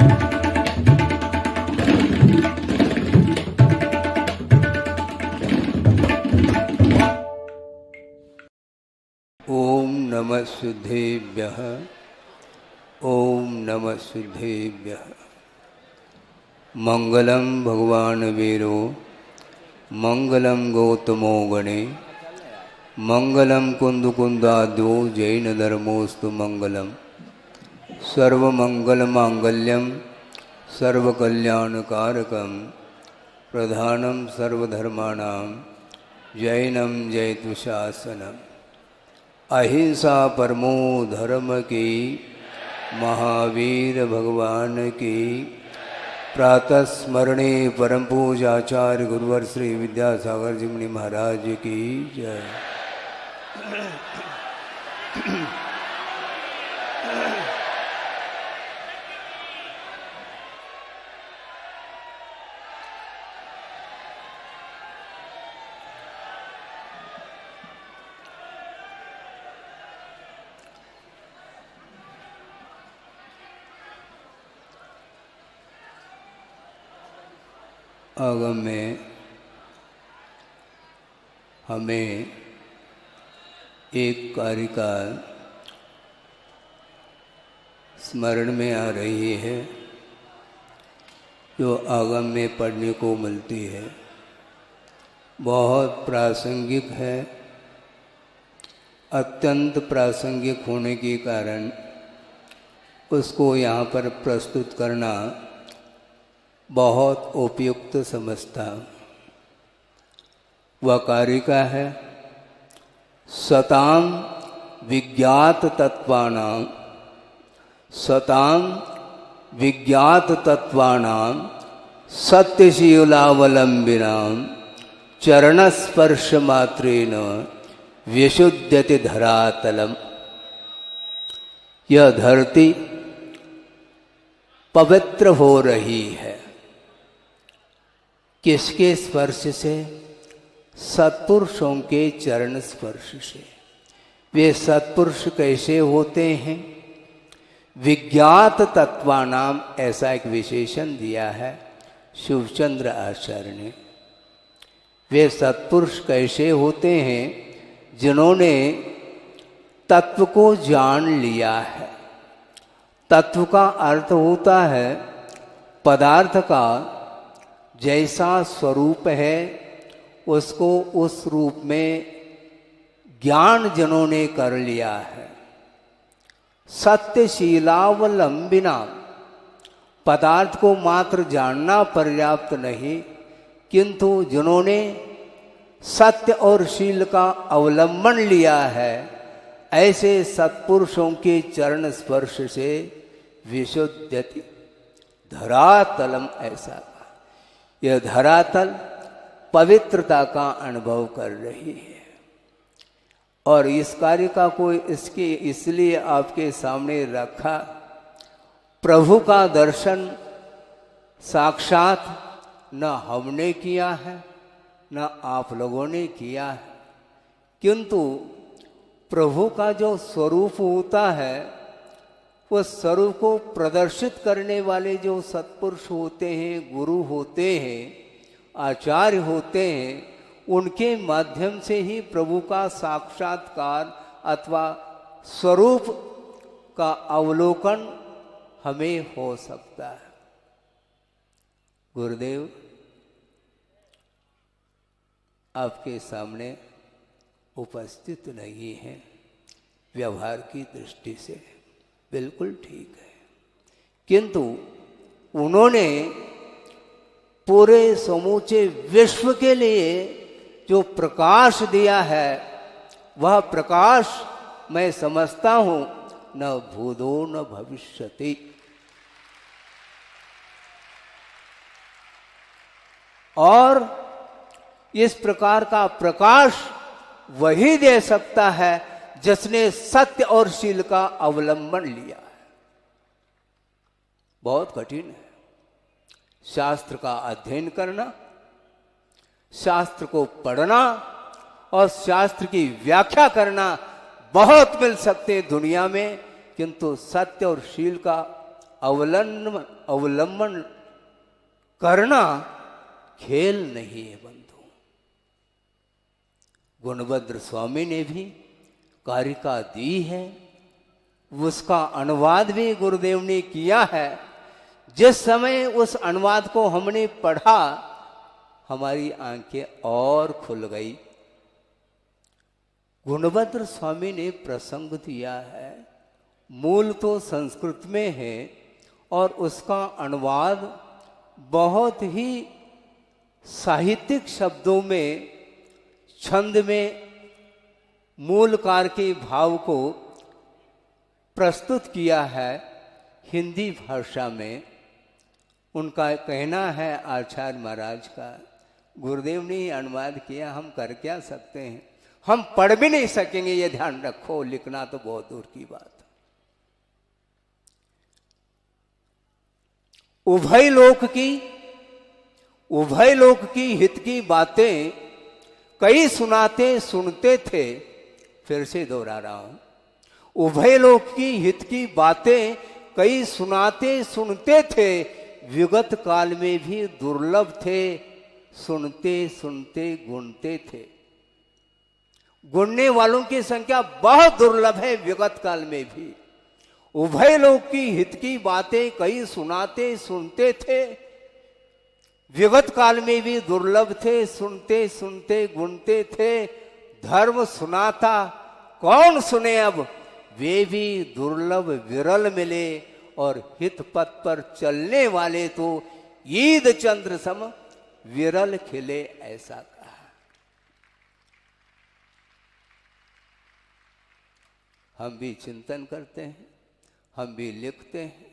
ओम नमः सिद्धेभ्यः। ओम नमः सिद्धेभ्यः। मंगलम भगवान वीरो मंगलम गौतमो गणे मंगलम कुंदकुंदाद्यो जैन धर्मोस्तु मंगलम सर्वमंगलमांगल्यम सर्वकल्याणकारकम प्रधानम सर्वधर्माणां जैनम जयतु शासनम। अहिंसा परमो धर्म की महावीर भगवान की प्रातः स्मरणे परम पूजाचार्य गुरुवर श्री विद्यासागर जी मुनि महाराज की जय। आगम में हमें एक कारिका स्मरण में आ रही है जो आगम में पढ़ने को मिलती है। बहुत प्रासंगिक है। अत्यंत प्रासंगिक होने के कारण उसको यहाँ पर प्रस्तुत करना बहुत उपयुक्त समझता। वह कारिका है सताम विज्ञात तत्वानां सताम विज्ञात तत्वानां सत्यशीलावलंबिनां चरणस्पर्श मात्रेण विशुद्ध्यति धरातलम। यह धरती पवित्र हो रही है। किसके स्पर्श से? सत्पुरुषों के चरण स्पर्श से। वे सत्पुरुष कैसे होते हैं? विज्ञात तत्वानाम, ऐसा एक विशेषण दिया है शिवचंद्र आचार्य ने। वे सत्पुरुष कैसे होते हैं? जिन्होंने तत्व को जान लिया है। तत्व का अर्थ होता है पदार्थ का जैसा स्वरूप है उसको उस रूप में ज्ञान जिन्होंने कर लिया है। सत्यशीलावलंबिना, पदार्थ को मात्र जानना पर्याप्त नहीं, किंतु जिन्होंने सत्य और शील का अवलंबन लिया है, ऐसे सत्पुरुषों के चरण स्पर्श से विशुद्धति धरातलम। ऐसा यह धरातल पवित्रता का अनुभव कर रही है। और इस कारिका को इसके इसलिए आपके सामने रखा, प्रभु का दर्शन साक्षात न हमने किया है न आप लोगों ने किया है, किंतु प्रभु का जो स्वरूप होता है उस स्वरूप को प्रदर्शित करने वाले जो सत्पुरुष होते हैं, गुरु होते हैं, आचार्य होते हैं, उनके माध्यम से ही प्रभु का साक्षात्कार अथवा स्वरूप का अवलोकन हमें हो सकता है। गुरुदेव आपके सामने उपस्थित नहीं है, व्यवहार की दृष्टि से बिल्कुल ठीक है, किंतु उन्होंने पूरे समूचे विश्व के लिए जो प्रकाश दिया है, वह प्रकाश मैं समझता हूं न भूतो न भविष्यति। और इस प्रकार का प्रकाश वही दे सकता है जिसने सत्य और शील का अवलंबन लिया है। बहुत कठिन है शास्त्र का अध्ययन करना, शास्त्र को पढ़ना और शास्त्र की व्याख्या करना। बहुत मिल सकते दुनिया में, किंतु सत्य और शील का अवलंबन करना खेल नहीं है बंधु। गुणभद्र स्वामी ने भी कारिका दी है, उसका अनुवाद भी गुरुदेव ने किया है। जिस समय उस अनुवाद को हमने पढ़ा, हमारी आंखें और खुल गई। गुणभद्र स्वामी ने प्रसंग दिया है, मूल तो संस्कृत में है और उसका अनुवाद बहुत ही साहित्यिक शब्दों में, छंद में मूलकार के भाव को प्रस्तुत किया है हिंदी भाषा में। उनका कहना है, आचार्य महाराज का, गुरुदेव ने ही अनुवाद किया, हम कर क्या सकते हैं, हम पढ़ भी नहीं सकेंगे, ये ध्यान रखो, लिखना तो बहुत दूर की बात। उभय लोक की हित की बातें कई सुनाते सुनते थे, फिर से दोहरा रहा हूं, उभय लोक की हित की बातें कई सुनाते सुनते थे, विगत काल में भी दुर्लभ थे, सुनते सुनते गुणते थे। गुणने वालों की संख्या बहुत दुर्लभ है विगत काल में भी। उभय लोक की हित की बातें कई सुनाते सुनते थे, विगत काल में भी दुर्लभ थे, सुनते सुनते गुणते थे। धर्म सुनाता कौन सुने अब, वे भी दुर्लभ विरल मिले, और हित पथ पर चलने वाले तो ईद चंद्र सम विरल खिले, ऐसा कहा। हम भी चिंतन करते हैं, हम भी लिखते हैं,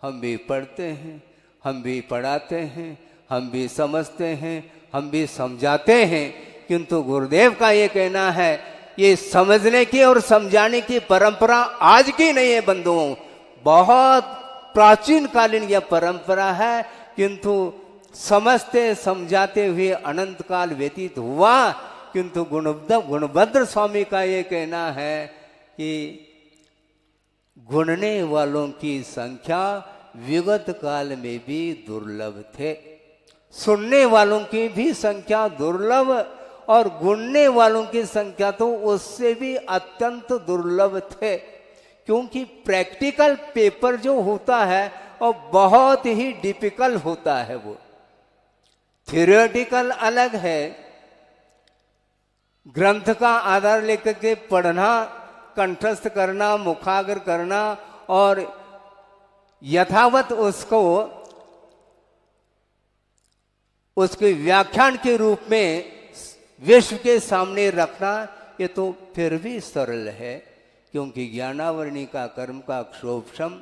हम भी पढ़ते हैं, हम भी पढ़ाते हैं, हम भी समझते हैं, हम भी समझाते हैं, किंतु गुरुदेव का ये कहना है, ये समझने की और समझाने की परंपरा आज की नहीं है बंधुओं, बहुत प्राचीन कालीन यह परंपरा है, किंतु समझते समझाते हुए अनंत काल व्यतीत हुआ। किंतु गुणभद्र स्वामी का ये कहना है कि गुणने वालों की संख्या विगत काल में भी दुर्लभ थे, सुनने वालों की भी संख्या दुर्लभ, और गुणने वालों की संख्या तो उससे भी अत्यंत दुर्लभ थे। क्योंकि प्रैक्टिकल पेपर जो होता है और बहुत ही डिफिकल्ट होता है, वो थियोरेटिकल अलग है, ग्रंथ का आधार लेकर के पढ़ना, कंठस्थ करना, मुखाग्र करना और यथावत उसको उसके व्याख्यान के रूप में विश्व के सामने रखना, ये तो फिर भी सरल है, क्योंकि ज्ञानावरणी का कर्म का क्षोभशम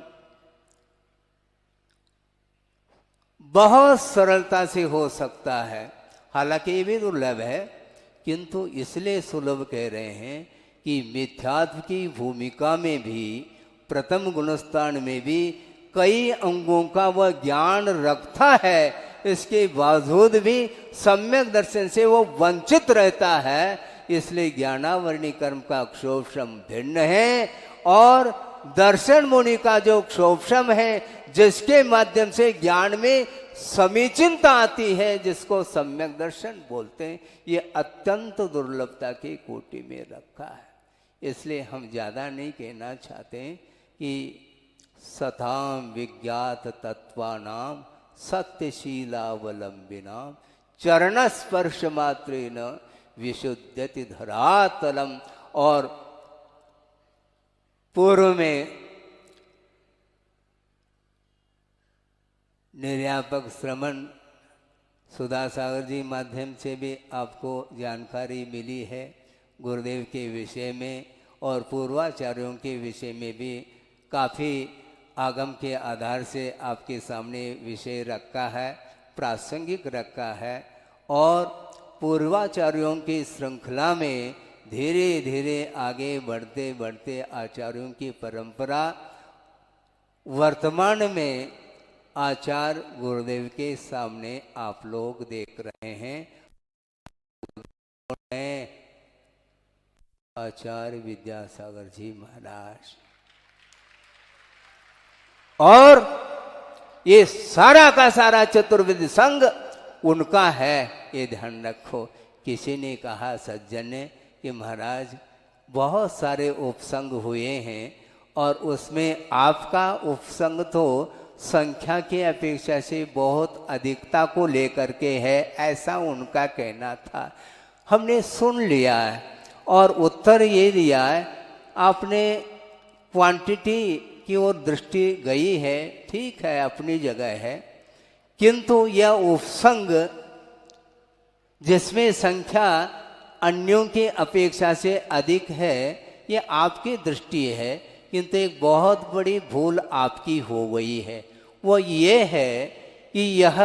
बहुत सरलता से हो सकता है। हालांकि ये भी दुर्लभ है, किंतु इसलिए सुलभ कह रहे हैं कि मिथ्यात्व की भूमिका में भी, प्रथम गुणस्थान में भी कई अंगों का वह ज्ञान रखता है, इसके बावजूद भी सम्यक दर्शन से वो वंचित रहता है। इसलिए ज्ञानावरणी कर्म का क्षोभशम भिन्न है, और दर्शन मुनि का जो क्षोभशम है, जिसके माध्यम से ज्ञान में समीचीनता आती है, जिसको सम्यक दर्शन बोलते हैं, ये अत्यंत दुर्लभता की कोटि में रखा है। इसलिए हम ज्यादा नहीं कहना चाहते कि सताम विज्ञात तत्वानाम सत्यशीलावलंबिनाम चरण स्पर्श मात्रेन विशुद्धति धरातलम। और पूर्व में निर्यापक श्रमण सुधा सागर जी माध्यम से भी आपको जानकारी मिली है गुरुदेव के विषय में, और पूर्वाचार्यों के विषय में भी काफ़ी आगम के आधार से आपके सामने विषय रखा है, प्रासंगिक रखा है। और पूर्वाचार्यों की श्रृंखला में धीरे धीरे आगे बढ़ते बढ़ते आचार्यों की परंपरा वर्तमान में आचार्य गुरुदेव के सामने आप लोग देख रहे हैं। आचार्य विद्यासागर जी महाराज, और ये सारा का सारा चतुर्विध संग उनका है, ये ध्यान रखो। किसी ने कहा सज्जन ने कि महाराज बहुत सारे उपसंग हुए हैं और उसमें आपका उपसंग तो संख्या की अपेक्षा से बहुत अधिकता को लेकर के है, ऐसा उनका कहना था। हमने सुन लिया है और उत्तर ये दिया है, आपने क्वांटिटी की ओर दृष्टि गई है, ठीक है, अपनी जगह है, किंतु यह उपसंग जिसमें संख्या अन्यों की अपेक्षा से अधिक है, ये आपकी दृष्टि है, किंतु एक बहुत बड़ी भूल आपकी हो गई है। वो ये है कि यह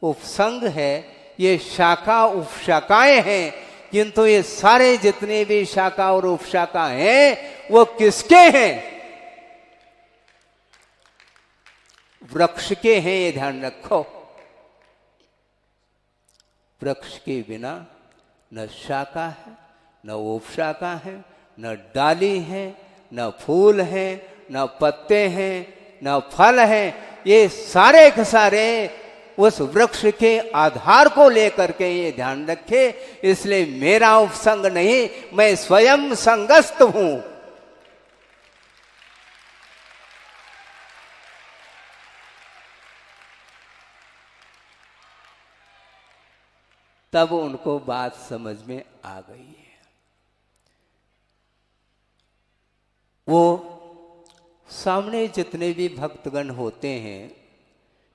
उपसंग है, ये शाखा उपशाखाएं हैं, किंतु ये सारे जितने भी शाखा और उपशाखा हैं वो किसके हैं? वृक्ष के हैं, ये ध्यान रखो। वृक्ष के बिना न शाखा है, न उपशाखा है, न डाली है, न फूल है, न पत्ते हैं, न फल है। ये सारे के सारे उस वृक्ष के आधार को लेकर के ये ध्यान रखे। इसलिए मेरा उपसंग नहीं, मैं स्वयं संगस्त हूं। तब उनको बात समझ में आ गई है। वो सामने जितने भी भक्तगण होते हैं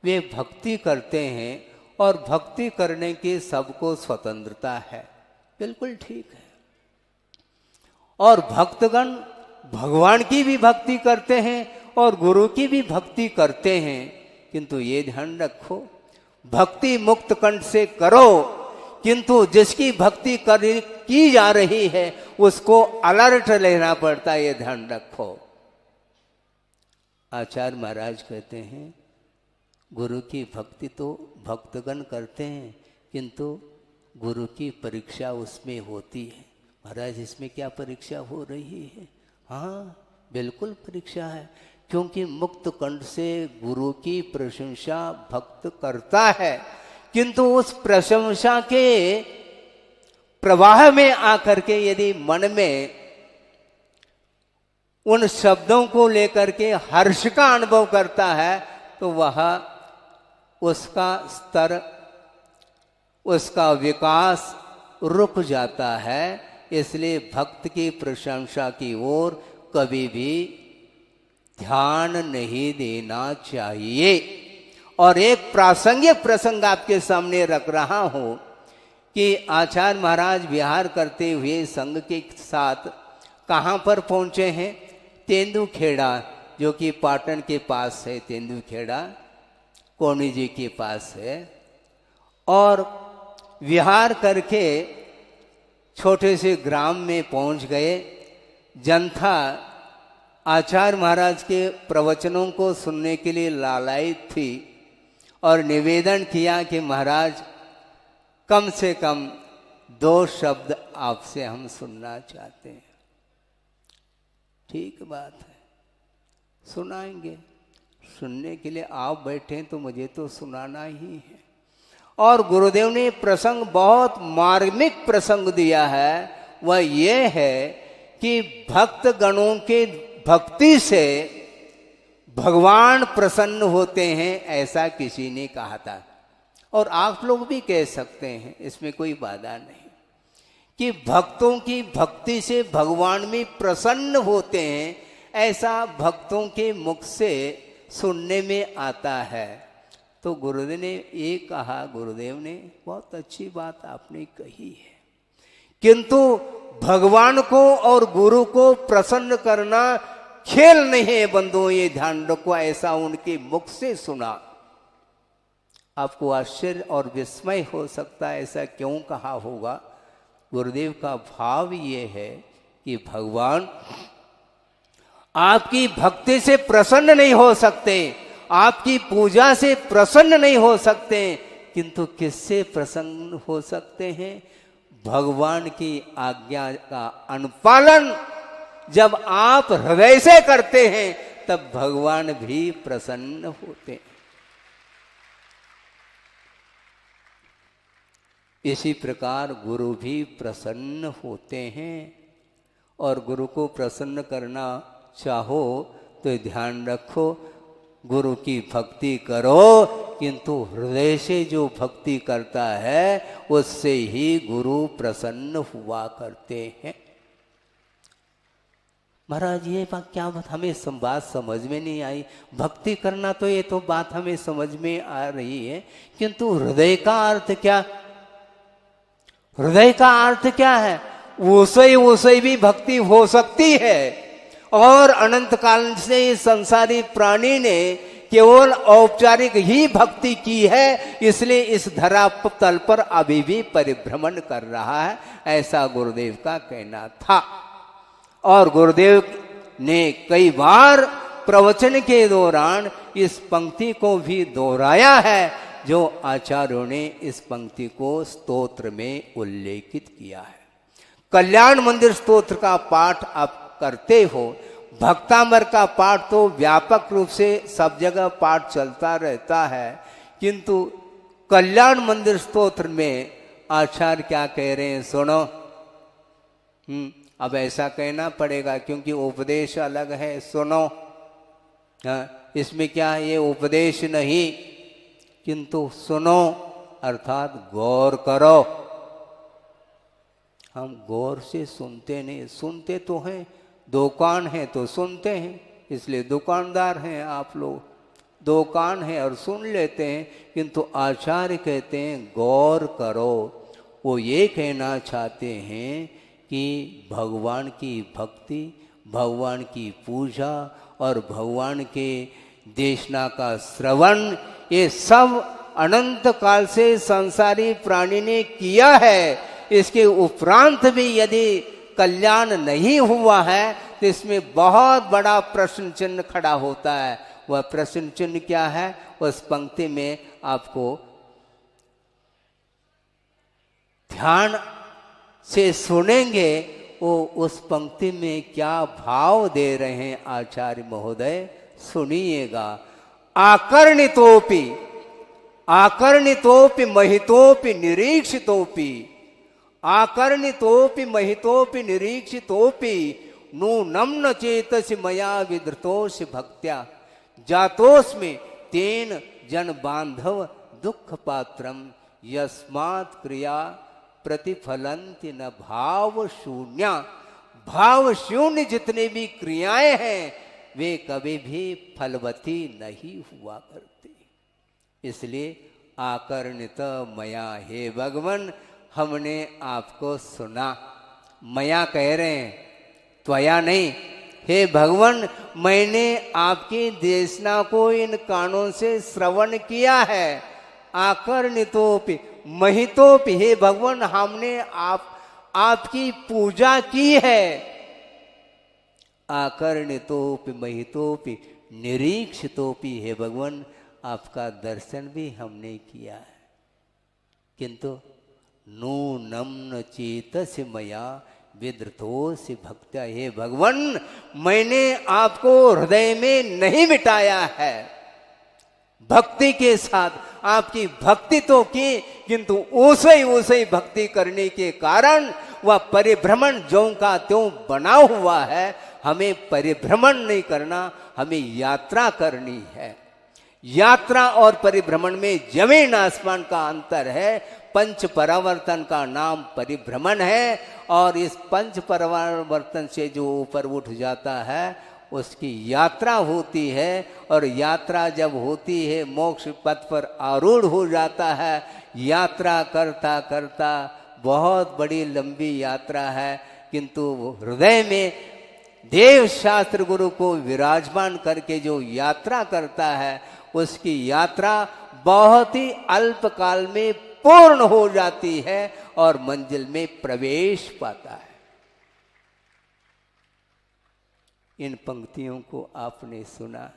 वे भक्ति करते हैं और भक्ति करने की सबको स्वतंत्रता है, बिल्कुल ठीक है। और भक्तगण भगवान की भी भक्ति करते हैं और गुरु की भी भक्ति करते हैं, किंतु ये ध्यान रखो भक्ति मुक्त कंठ से करो, किंतु जिसकी भक्ति की जा रही है उसको अलर्ट लेना पड़ता है, ये ध्यान रखो। आचार्य महाराज कहते हैं गुरु की भक्ति तो भक्तगण करते हैं, किंतु गुरु की परीक्षा उसमें होती है। महाराज इसमें क्या परीक्षा हो रही है? हाँ बिल्कुल परीक्षा है, क्योंकि मुक्त कंठ से गुरु की प्रशंसा भक्त करता है, किंतु उस प्रशंसा के प्रवाह में आकर के यदि मन में उन शब्दों को लेकर के हर्ष का अनुभव करता है तो वह उसका स्तर, उसका विकास रुक जाता है। इसलिए भक्त की प्रशंसा की ओर कभी भी ध्यान नहीं देना चाहिए। और एक प्रासंगिक प्रसंग आपके सामने रख रहा हूं कि आचार्य महाराज विहार करते हुए संघ के साथ कहां पर पहुंचे हैं? तेंदुखेड़ा, जो कि पाटन के पास है। तेंदुखेड़ा कोनी जी के पास है। और विहार करके छोटे से ग्राम में पहुंच गए। जनता आचार्य महाराज के प्रवचनों को सुनने के लिए लालायित थी और निवेदन किया कि महाराज कम से कम 2 शब्द आपसे हम सुनना चाहते हैं। ठीक बात है, सुनाएंगे। सुनने के लिए आप बैठे तो मुझे तो सुनाना ही है। और गुरुदेव ने प्रसंग बहुत मार्मिक प्रसंग दिया है। वह ये है कि भक्त गणों के भक्ति से भगवान प्रसन्न होते हैं, ऐसा किसी ने कहा था। और आप लोग भी कह सकते हैं, इसमें कोई बाधा नहीं, कि भक्तों की भक्ति से भगवान भी प्रसन्न होते हैं, ऐसा भक्तों के मुख से सुनने में आता है। तो गुरुदेव ने ये कहा, गुरुदेव ने बहुत अच्छी बात आपने कही है, किंतु भगवान को और गुरु को प्रसन्न करना खेल नहीं है बंधुओं, ये ध्यान रखो। ऐसा उनके मुख से सुना। आपको आश्चर्य और विस्मय हो सकता है, ऐसा क्यों कहा होगा। गुरुदेव का भाव ये है कि भगवान आपकी भक्ति से प्रसन्न नहीं हो सकते, आपकी पूजा से प्रसन्न नहीं हो सकते, किंतु किससे प्रसन्न हो सकते हैं? भगवान की आज्ञा का अनुपालन जब आप हृदय से करते हैं तब भगवान भी प्रसन्न होते हैं। इसी प्रकार गुरु भी प्रसन्न होते हैं। और गुरु को प्रसन्न करना चाहो तो ध्यान रखो, गुरु की भक्ति करो, किंतु हृदय से जो भक्ति करता है उससे ही गुरु प्रसन्न हुआ करते हैं। महाराज ये बात क्या बात, हमें बात समझ में नहीं आई। भक्ति करना तो ये तो बात हमें समझ में आ रही है, किंतु हृदय का अर्थ क्या? हृदय का अर्थ क्या है? उसे भी भक्ति हो सकती है। और अनंत काल से संसारी प्राणी ने केवल औपचारिक ही भक्ति की है, इसलिए इस धरा तल पर अभी भी परिभ्रमण कर रहा है, ऐसा गुरुदेव का कहना था। और गुरुदेव ने कई बार प्रवचन के दौरान इस पंक्ति को भी दोहराया है, जो आचार्यों ने इस पंक्ति को स्तोत्र में उल्लेखित किया है। कल्याण मंदिर स्तोत्र का पाठ आप करते हो, भक्तामर का पाठ तो व्यापक रूप से सब जगह पाठ चलता रहता है, किंतु कल्याण मंदिर स्तोत्र में आचार्य क्या कह रहे हैं सुनो। अब ऐसा कहना पड़ेगा क्योंकि उपदेश अलग है, सुनो। इसमें क्या है, ये उपदेश नहीं किंतु सुनो, अर्थात गौर करो। हम गौर से सुनते नहीं, सुनते तो हैं, दो कान हैं तो सुनते हैं, इसलिए दुकानदार हैं आप लोग, दो कान हैं और सुन लेते हैं, किंतु आचार्य कहते हैं गौर करो। वो ये कहना चाहते हैं कि भगवान की भक्ति, भगवान की पूजा और भगवान के देशना का श्रवण, ये सब अनंत काल से संसारी प्राणी ने किया है। इसके उपरांत भी यदि कल्याण नहीं हुआ है तो इसमें बहुत बड़ा प्रश्न चिन्ह खड़ा होता है। वह प्रश्न चिन्ह क्या है, उस पंक्ति में आपको ध्यान से सुनेंगे, वो उस पंक्ति में क्या भाव दे रहे हैं आचार्य महोदय, सुनिएगा। आकर्णितोपि आकर्णितोपि महितोपि निरीक्षितोपि, आकर्णितोपि महितोपि निरीक्षितोपि नूनं न चेतसि मया विधृतोसि भक्त्या जातोस्मि तेन जन बांधव दुख पात्रम यस्मात् क्रिया प्रतिफलन्ति न भाव शून्या। भाव शून्य जितने भी क्रियाएं हैं वे कभी भी फलवती नहीं हुआ करती। इसलिए आकर्णित मया, हे भगवान हमने आपको सुना, मया कह रहे हैं त्वया नहीं, हे भगवान मैंने आपकी देशना को इन कानों से श्रवण किया है। आकर्णितोपि महितोपि, हे भगवान हमने आपकी पूजा की है। आकर्णितोपि महितोपि निरीक्षितोपि, हे भगवान आपका दर्शन भी हमने किया है, किंतु नूनं न चेतसि मया विधृतोसि भक्त्या, हे भगवान मैंने आपको हृदय में नहीं मिटाया है। भक्ति के साथ आपकी भक्ति तो की, किंतु उसे भक्ति करने के कारण वह परिभ्रमण ज्यों का त्यों बना हुआ है। हमें परिभ्रमण नहीं करना, हमें यात्रा करनी है। यात्रा और परिभ्रमण में जमीन आसमान का अंतर है। पंच परावर्तन का नाम परिभ्रमण है, और इस पंच परावर्तन से जो ऊपर उठ जाता है उसकी यात्रा होती है। और यात्रा जब होती है मोक्ष पथ पर आरूढ़ हो जाता है। यात्रा करता करता बहुत बड़ी लंबी यात्रा है, किंतु हृदय में देव शास्त्र गुरु को विराजमान करके जो यात्रा करता है उसकी यात्रा बहुत ही अल्प काल में पूर्ण हो जाती है और मंजिल में प्रवेश पाता है। इन पंक्तियों को आपने सुना,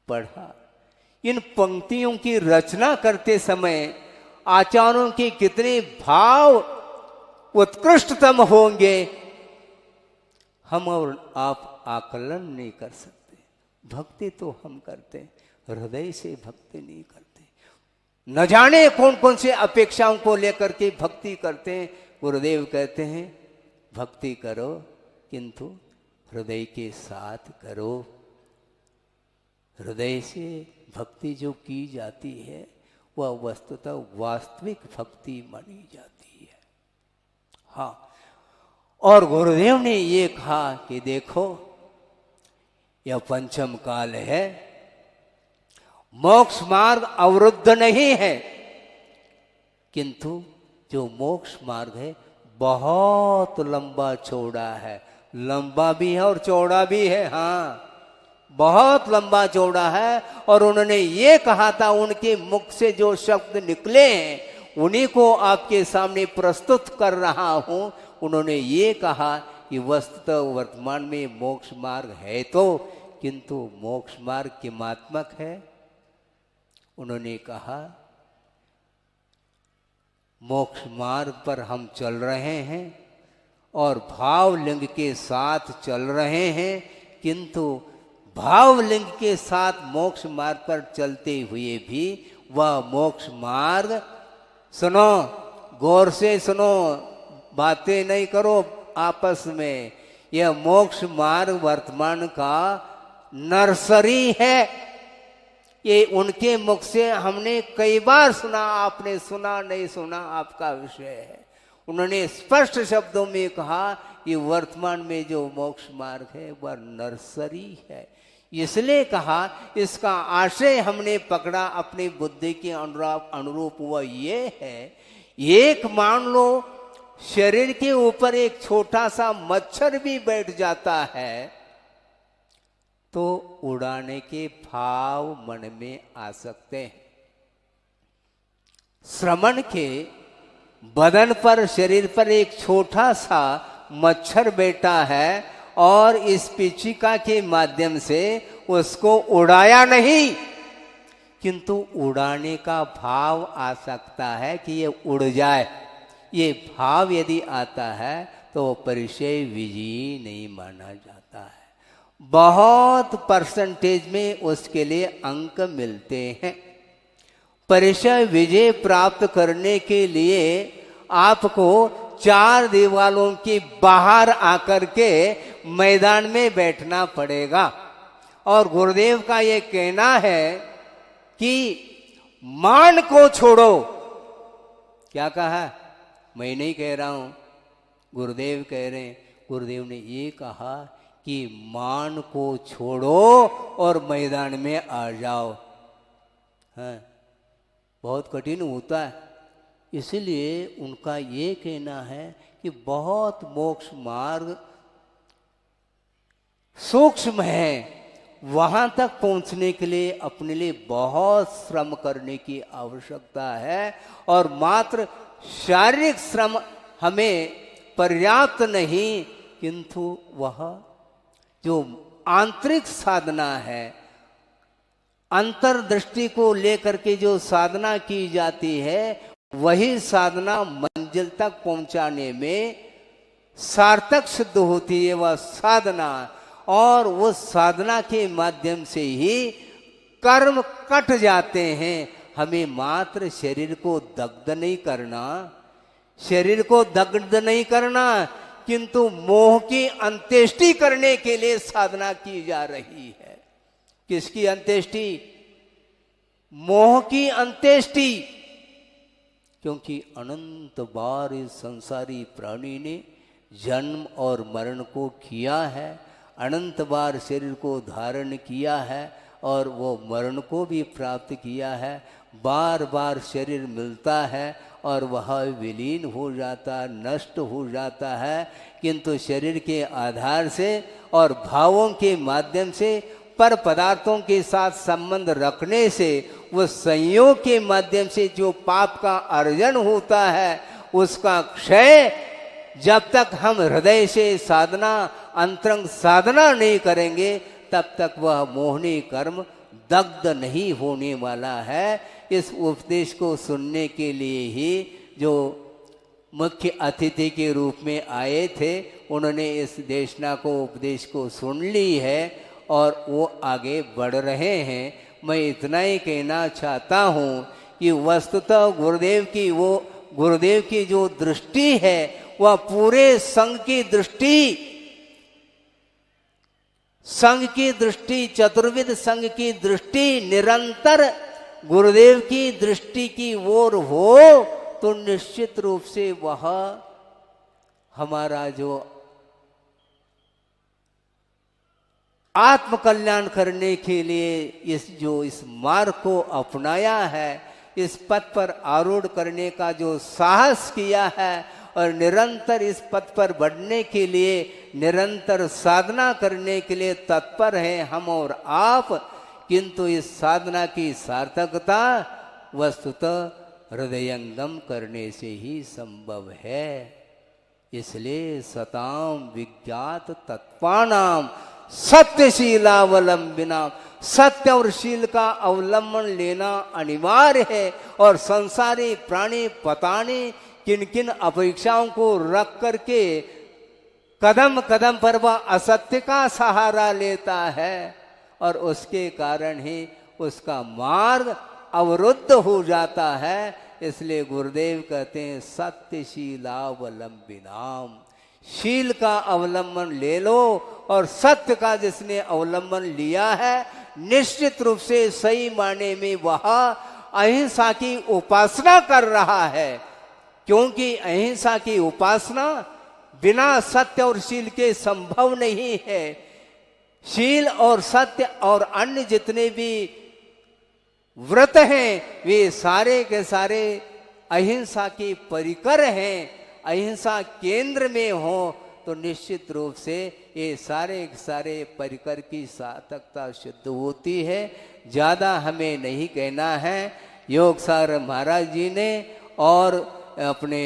पढ़ा। इन पंक्तियों की रचना करते समय आचार्यों के कितने भाव उत्कृष्टतम होंगे हम और आप आकलन नहीं कर सकते। भक्ति तो हम करते हैं, हृदय से भक्ति नहीं करते। न जाने कौन कौन से अपेक्षाओं को लेकर के भक्ति करते हैं। गुरुदेव कहते हैं भक्ति करो किंतु हृदय के साथ करो। हृदय से भक्ति जो की जाती है वह वस्तुतः वास्तविक भक्ति मानी जाती है। हाँ, और गुरुदेव ने ये कहा कि देखो यह पंचम काल है, मोक्ष मार्ग अवरुद्ध नहीं है, किंतु जो मोक्ष मार्ग है बहुत लंबा चौड़ा है। लंबा भी है और चौड़ा भी है। हाँ, बहुत लंबा चौड़ा है। और उन्होंने ये कहा था, उनके मुख से जो शब्द निकले हैं उन्हीं को आपके सामने प्रस्तुत कर रहा हूं। उन्होंने ये कहा कि वस्तुतः वर्तमान में मोक्ष मार्ग है तो, किंतु मोक्ष मार्ग किमात्मक है। उन्होंने कहा मोक्ष मार्ग पर हम चल रहे हैं और भावलिंग के साथ चल रहे हैं, किंतु भावलिंग के साथ मोक्ष मार्ग पर चलते हुए भी वह मोक्ष मार्ग, सुनो गौर से सुनो, बातें नहीं करो आपस में, यह मोक्ष मार्ग वर्तमान का नर्सरी है। ये उनके मुख से हमने कई बार सुना, आपने सुना नहीं सुना आपका विषय है। उन्होंने स्पष्ट शब्दों में कहा कि वर्तमान में जो मोक्ष मार्ग है वह नर्सरी है। इसलिए कहा इसका आशय हमने पकड़ा अपनी बुद्धि के अनुरूप वह ये है, एक मान लो शरीर के ऊपर एक छोटा सा मच्छर भी बैठ जाता है तो उड़ाने के भाव मन में आ सकते हैं। श्रमण के बदन पर, शरीर पर एक छोटा सा मच्छर बैठा है और इस पिचिका के माध्यम से उसको उड़ाया नहीं, किंतु उड़ाने का भाव आ सकता है कि ये उड़ जाए। ये भाव यदि आता है तो परिचय विजयी नहीं माना जाता है। बहुत परसेंटेज में उसके लिए अंक मिलते हैं। परिचय विजय प्राप्त करने के लिए आपको चार दीवारों के बाहर आकर के मैदान में बैठना पड़ेगा। और गुरुदेव का ये कहना है कि मान को छोड़ो। क्या कहा? मैं नहीं कह रहा हूं, गुरुदेव कह रहे हैं। गुरुदेव ने ये कहा कि मान को छोड़ो और मैदान में आ जाओ। हाँ, बहुत कठिन होता है। इसलिए उनका ये कहना है कि बहुत मोक्ष मार्ग सूक्ष्म है, वहां तक पहुंचने के लिए अपने लिए बहुत श्रम करने की आवश्यकता है। और मात्र शारीरिक श्रम हमें पर्याप्त नहीं, किंतु वह जो आंतरिक साधना है, अंतर्दृष्टि को लेकर के जो साधना की जाती है, वही साधना मंजिल तक पहुंचाने में सार्थक सिद्ध होती है वह साधना। और उस साधना के माध्यम से ही कर्म कट जाते हैं। हमें मात्र शरीर को दग्ध नहीं करना, शरीर को दग्ध नहीं करना, किंतु मोह की अंत्येष्टि करने के लिए साधना की जा रही है। किसकी अंत्येष्टि? मोह की अंत्येष्टि। क्योंकि अनंत बार इस संसारी प्राणी ने जन्म और मरण को किया है, अनंत बार शरीर को धारण किया है और वो मरण को भी प्राप्त किया है। बार बार शरीर मिलता है और वह विलीन हो जाता, नष्ट हो जाता है, किंतु शरीर के आधार से और भावों के माध्यम से पर पदार्थों के साथ संबंध रखने से उस संयोग के माध्यम से जो पाप का अर्जन होता है उसका क्षय जब तक हम हृदय से साधना, अंतरंग साधना नहीं करेंगे तब तक वह मोहनी कर्म दग्ध नहीं होने वाला है। इस उपदेश को सुनने के लिए ही जो मुख्य अतिथि के रूप में आए थे उन्होंने इस देशना को, उपदेश को सुन ली है और वो आगे बढ़ रहे हैं। मैं इतना ही कहना चाहता हूँ कि वस्तुतः गुरुदेव की जो दृष्टि है वह पूरे संघ की दृष्टि चतुर्विद संघ की दृष्टि निरंतर गुरुदेव की दृष्टि की ओर हो तो निश्चित रूप से वह हमारा जो आत्म कल्याण करने के लिए इस मार्ग को अपनाया है, इस पथ पर आरूढ़ करने का जो साहस किया है और निरंतर इस पथ पर बढ़ने के लिए निरंतर साधना करने के लिए तत्पर हैं हम और आप। किंतु इस साधना की सार्थकता वस्तुतः हृदयंगम करने से ही संभव है। इसलिए सताम विज्ञात तत्वानाम सत्यशीलावलंबिना, सत्य और शील का अवलंबन लेना अनिवार्य है। और संसारी प्राणी पता नहीं किन किन अपेक्षाओं को रख करके कदम कदम पर वह असत्य का सहारा लेता है और उसके कारण ही उसका मार्ग अवरुद्ध हो जाता है। इसलिए गुरुदेव कहते हैं सत्यशीलावलंबिनाम, शील का अवलंबन ले लो। और सत्य का जिसने अवलंबन लिया है निश्चित रूप से सही मायने में वह अहिंसा की उपासना कर रहा है, क्योंकि अहिंसा की उपासना बिना सत्य और शील के संभव नहीं है। शील और सत्य और अन्य जितने भी व्रत हैं वे सारे के सारे अहिंसा के परिकर हैं। अहिंसा केंद्र में हो तो निश्चित रूप से ये सारे के सारे परिकर की सार्थकता सिद्ध होती है। ज़्यादा हमें नहीं कहना है। योग सागर महाराज जी ने और अपने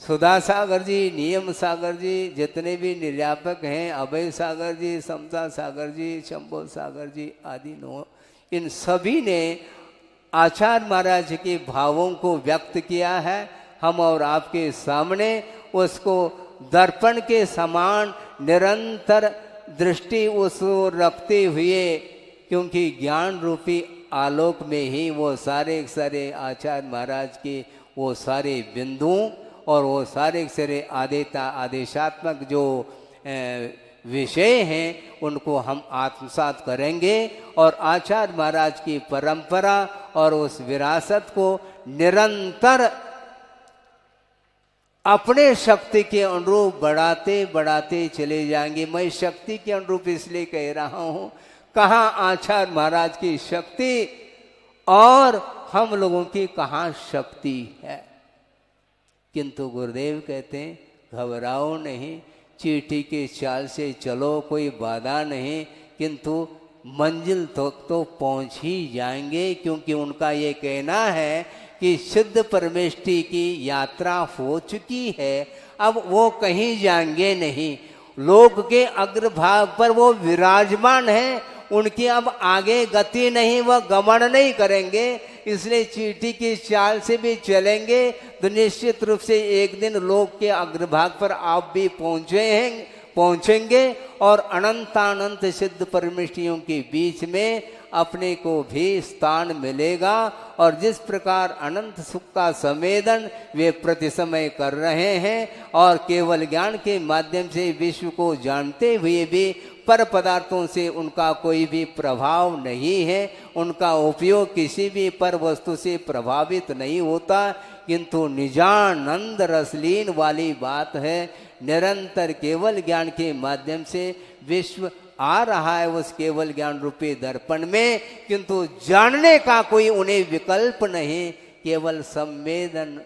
सुधा सागर जी, नियम सागर जी, जितने भी निर्यापक हैं, अभय सागर जी, समता सागर जी, शंभो सागर जी आदि नो, इन सभी ने आचार्य महाराज के भावों को व्यक्त किया है। हम और आपके सामने उसको दर्पण के समान निरंतर दृष्टि उसको रखते हुए, क्योंकि ज्ञान रूपी आलोक में ही वो सारे सारे आचार्य महाराज के वो सारे बिंदु और वो सारे सारे आदेशात्मक जो विषय हैं उनको हम आत्मसात करेंगे और आचार्य महाराज की परंपरा और उस विरासत को निरंतर अपने शक्ति के अनुरूप बढ़ाते बढ़ाते चले जाएंगे। मैं शक्ति के अनुरूप इसलिए कह रहा हूँ, कहाँ आचार्य महाराज की शक्ति और हम लोगों की कहाँ शक्ति है। किंतु गुरुदेव कहते हैं घबराओ नहीं, चींटी के चाल से चलो, कोई बाधा नहीं, किंतु मंजिल तक तो पहुँच ही जाएंगे। क्योंकि उनका ये कहना है कि सिद्ध परमेष्टि की यात्रा हो चुकी है, अब वो कहीं जाएंगे नहीं। लोक के अग्रभाग पर वो विराजमान है, उनकी अब आगे गति नहीं, वह गमन नहीं करेंगे। इसलिए चींटी की चाल से भी चलेंगे तो निश्चित रूप से एक दिन लोक के अग्रभाग पर आप भी पहुंचेंगे और अनंतानंत सिद्ध परमेष्टियों के बीच में अपने को भी स्थान मिलेगा। और जिस प्रकार अनंत सुख का संवेदन वे प्रति समय कर रहे हैं और केवल ज्ञान के माध्यम से विश्व को जानते हुए भी पर पदार्थों से उनका कोई भी प्रभाव नहीं है, उनका उपयोग किसी भी पर वस्तु से प्रभावित नहीं होता, किंतु निजानंद रसलीन वाली बात है। निरंतर केवल ज्ञान के माध्यम से विश्व आ रहा है उस केवल ज्ञान रूपी दर्पण में, किंतु जानने का कोई उन्हें विकल्प नहीं, केवल संवेदन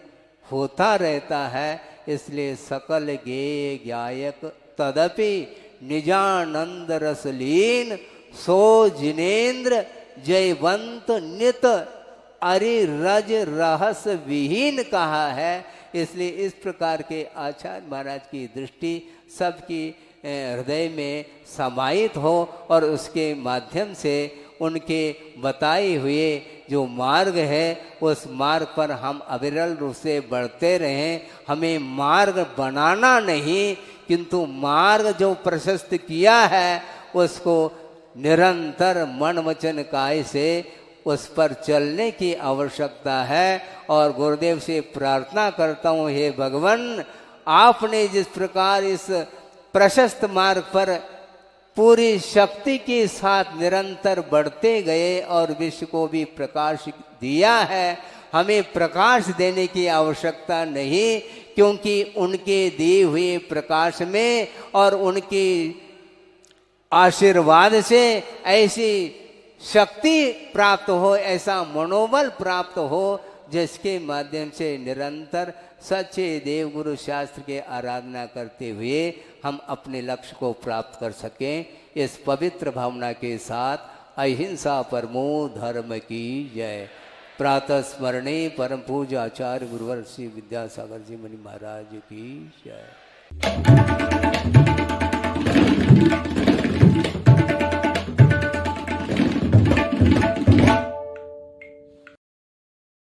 होता रहता है। इसलिए सकल गेय ज्ञायक तदपि निजानंद रसलीन सो जिनेन्द्र जयवंत नित अरिरज रहस विहीन कहा है। इसलिए इस प्रकार के आचार्य महाराज की दृष्टि सबकी हृदय में समाहित हो और उसके माध्यम से उनके बताए हुए जो मार्ग है उस मार्ग पर हम अविरल रूप से बढ़ते रहें। हमें मार्ग बनाना नहीं, किंतु मार्ग जो प्रशस्त किया है उसको निरंतर मन वचन काय से उस पर चलने की आवश्यकता है। और गुरुदेव से प्रार्थना करता हूँ, हे भगवान, आपने जिस प्रकार इस प्रशस्त मार्ग पर पूरी शक्ति के साथ निरंतर बढ़ते गए और विश्व को भी प्रकाश दिया है, हमें प्रकाश देने की आवश्यकता नहीं, क्योंकि उनके दिए हुए प्रकाश में और उनके आशीर्वाद से ऐसी शक्ति प्राप्त हो, ऐसा मनोबल प्राप्त हो, जिसके माध्यम से निरंतर सच्चे देव गुरु शास्त्र के आराधना करते हुए हम अपने लक्ष्य को प्राप्त कर सकें। इस पवित्र भावना के साथ अहिंसा परमो धर्म की जय। प्रातः स्मरणे परम पूज्य आचार्य गुरुवर श्री विद्यासागर जी मुनि महाराज की जय।